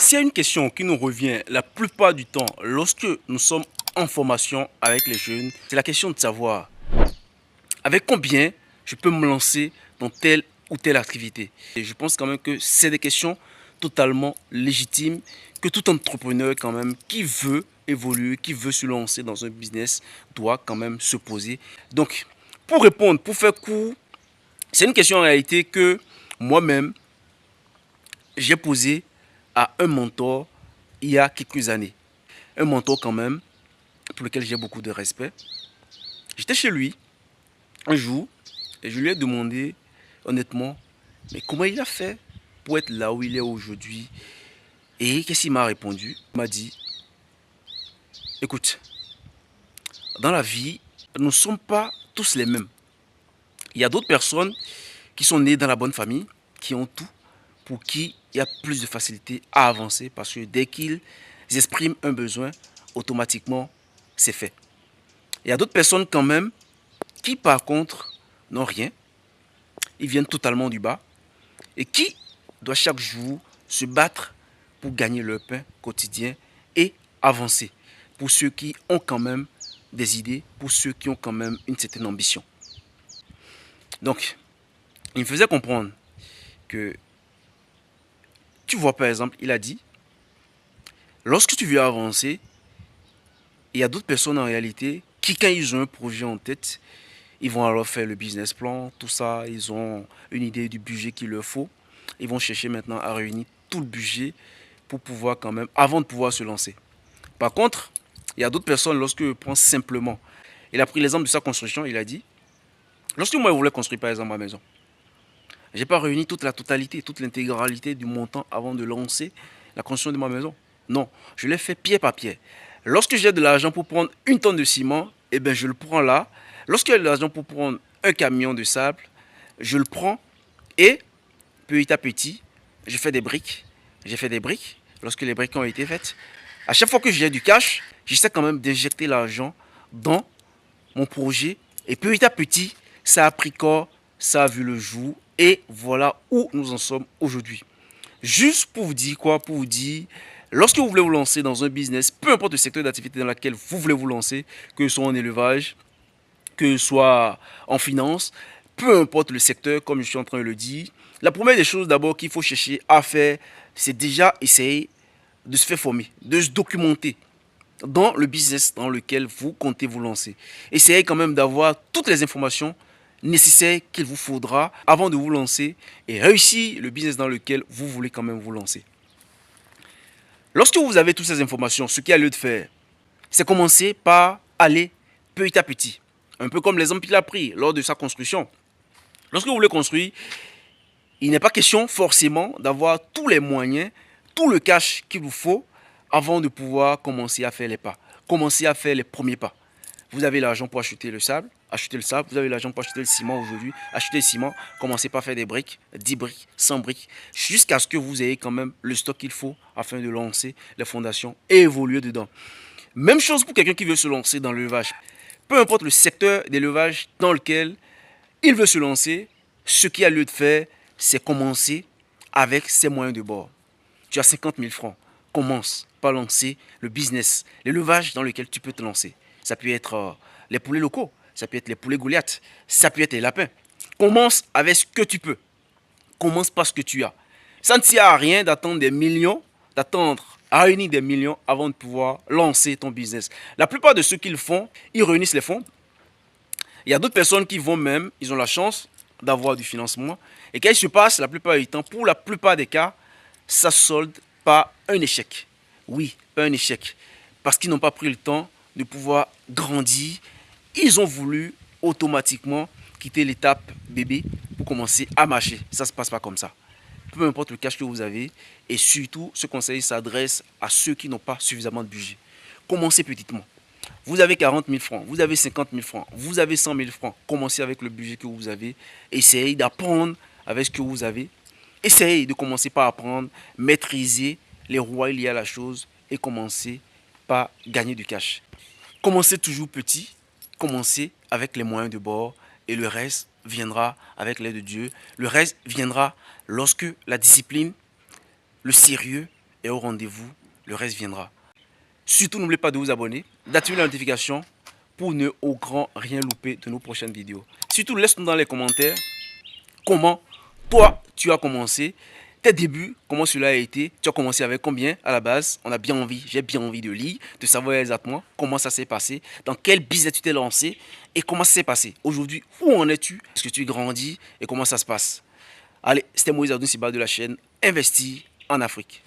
S'il y a une question qui nous revient la plupart du temps lorsque nous sommes en formation avec les jeunes, c'est la question de savoir avec combien je peux me lancer dans telle ou telle activité. Et je pense quand même que c'est des questions totalement légitimes que tout entrepreneur quand même qui veut évoluer, qui veut se lancer dans un business doit quand même se poser. Donc, pour répondre, pour faire court, c'est une question en réalité que moi-même, j'ai posé à un mentor il y a quelques années. Un mentor quand même, pour lequel j'ai beaucoup de respect. J'étais chez lui un jour et je lui ai demandé honnêtement, mais comment il a fait pour être là où il est aujourd'hui. Et qu'est-ce qu'il m'a répondu? Il m'a dit, écoute, dans la vie, nous ne sommes pas tous les mêmes. Il y a d'autres personnes qui sont nées dans la bonne famille, qui ont tout, pour qui il y a plus de facilité à avancer parce que dès qu'ils expriment un besoin, automatiquement, c'est fait. Il y a d'autres personnes quand même qui par contre n'ont rien, ils viennent totalement du bas et qui doivent chaque jour se battre pour gagner leur pain quotidien et avancer. Pour ceux qui ont quand même des idées, pour ceux qui ont quand même une certaine ambition. Donc, il me faisait comprendre que, tu vois par exemple, il a dit, lorsque tu veux avancer, il y a d'autres personnes en réalité qui, quand ils ont un projet en tête, ils vont alors faire le business plan, tout ça, ils ont une idée du budget qu'il leur faut. Ils vont chercher maintenant à réunir tout le budget pour pouvoir quand même, avant de pouvoir se lancer. Par contre, il y a d'autres personnes, lorsque je prends simplement, il a pris l'exemple de sa construction, il a dit, lorsque moi je voulais construire par exemple ma maison, je n'ai pas réuni toute la totalité, toute l'intégralité du montant avant de lancer la construction de ma maison. Non, je l'ai fait pierre par pierre. Lorsque j'ai de l'argent pour prendre une tonne de ciment, eh bien je le prends là. Lorsque j'ai de l'argent pour prendre un camion de sable, je le prends et petit à petit, je fais des briques. J'ai fait des briques. Lorsque les briques ont été faites, à chaque fois que j'ai du cash, j'essaie quand même d'injecter l'argent dans mon projet. Et petit à petit, ça a pris corps, ça a vu le jour. Et voilà où nous en sommes aujourd'hui. Juste pour vous dire quoi? Pour vous dire, lorsque vous voulez vous lancer dans un business, peu importe le secteur d'activité dans lequel vous voulez vous lancer, que ce soit en élevage, que ce soit en finance, peu importe le secteur, comme je suis en train de le dire, la première des choses d'abord qu'il faut chercher à faire, c'est déjà essayer de se faire former, de se documenter dans le business dans lequel vous comptez vous lancer. Essayez quand même d'avoir toutes les informations nécessaires qu'il vous faudra avant de vous lancer et réussir le business dans lequel vous voulez quand même vous lancer. Lorsque vous avez toutes ces informations, ce qu'il y a lieu de faire, c'est commencer par aller petit à petit. Un peu comme l'exemple qu'il a pris lors de sa construction. Lorsque vous voulez construire, il n'est pas question forcément d'avoir tous les moyens, tout le cash qu'il vous faut avant de pouvoir commencer à faire les pas. Commencer à faire les premiers pas. Vous avez l'argent pour acheter le sable, vous avez l'argent pour acheter le ciment aujourd'hui, achetez le ciment, commencez par faire des briques, 10 briques, 100 briques, jusqu'à ce que vous ayez quand même le stock qu'il faut afin de lancer les fondations et évoluer dedans. Même chose pour quelqu'un qui veut se lancer dans l'élevage. Peu importe le secteur d'élevage dans lequel il veut se lancer, ce qu'il y a lieu de faire, c'est commencer avec ses moyens de bord. Tu as 50 000 francs. Commence par lancer le business, l'élevage dans lequel tu peux te lancer. Ça peut être les poulets locaux, ça peut être les poulets Goliath, ça peut être les lapins. Commence avec ce que tu peux. Commence par ce que tu as. Ça ne sert à rien d'attendre des millions, d'attendre à réunir des millions avant de pouvoir lancer ton business. La plupart de ceux qui le font, ils réunissent les fonds. Il y a d'autres personnes qui vont même, ils ont la chance d'avoir du financement. Et quand il se passe, la plupart du temps, pour la plupart des cas, ça solde par un échec. Oui, un échec. Parce qu'ils n'ont pas pris le temps de pouvoir grandir. Ils ont voulu automatiquement quitter l'étape bébé pour commencer à marcher. Ça ne se passe pas comme ça. Peu importe le cash que vous avez. Et surtout, ce conseil s'adresse à ceux qui n'ont pas suffisamment de budget. Commencez petitement. Vous avez 40 000 francs, vous avez 50 000 francs, vous avez 100 000 francs. Commencez avec le budget que vous avez. Essayez d'apprendre avec ce que vous avez. Essayez de commencer par apprendre, maîtriser les rouages liés à la chose et commencer par gagner du cash. Commencez toujours petit, commencez avec les moyens de bord et le reste viendra avec l'aide de Dieu. Le reste viendra lorsque la discipline, le sérieux et au rendez-vous, le reste viendra. Surtout, n'oubliez pas de vous abonner, d'activer la notification pour ne au grand rien louper de nos prochaines vidéos. Surtout, laisse-nous dans les commentaires comment toi tu as commencé, tes débuts, comment cela a été. Tu as commencé avec combien à la base? J'ai bien envie de lire, de savoir exactement comment ça s'est passé, dans quel business tu t'es lancé et comment ça s'est passé. Aujourd'hui, où en es-tu? Est-ce que tu grandis et comment ça se passe? Allez, c'était Moïse Adoun Siba de la chaîne Investir en Afrique.